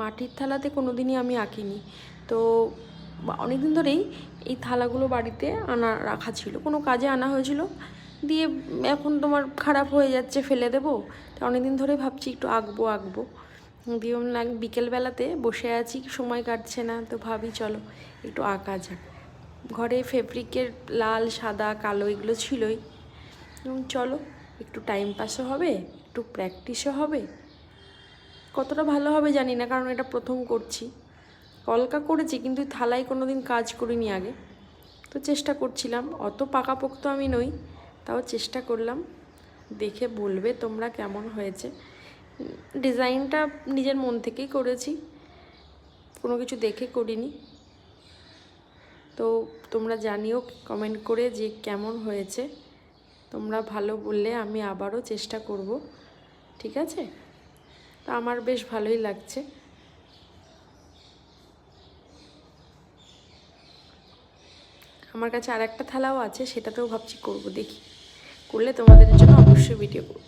মাটির থালাতে কোনো দিনই আমি আঁকিনি। তো অনেক দিন ধরেই এই থালাগুলো বাড়িতে আনা রাখা ছিল, কোনো কাজে আনা হয়েছিল, দিয়ে এখন তোমার খারাপ হয়ে যাচ্ছে, ফেলে দেবো। তো অনেক দিন ধরে ভাবছি একটু আঁকবো। দিয়ে বিকেলবেলাতে বসে আছি, সময় কাটছে না, তো ভাবি চলো একটু আঁকা যাক। ঘরে ফেব্রিকের লাল, সাদা, কালো এগুলো ছিলই, চলো একটু টাইম পাসও হবে, একটু প্র্যাকটিসও হবে। কতটা ভালো হবে জানি না, কারণ এটা প্রথম করছি। কলকা করেছি কিন্তু থালায় কোনো দিন কাজ করিনি আগে, তো চেষ্টা করছিলাম। অত পাকাপোক্ত আমি নই, তাও চেষ্টা করলাম। দেখে বলবে তোমরা কেমন হয়েছে। ডিজাইনটা নিজের মন থেকেই করেছি, কোনো কিছু দেখে করিনি। তো তোমরা জানিও কমেন্ট করে যে কেমন হয়েছে। তোমরা ভালো বললে আমি আবারও চেষ্টা করব, ঠিক আছে? তো আমার বেশ ভালোই লাগছে। আমার কাছে আর একটা থালাও আছে, সেটাতেও ভাবছি করব, দেখি করলে তোমাদের জন্য অবশ্যই ভিডিও করব।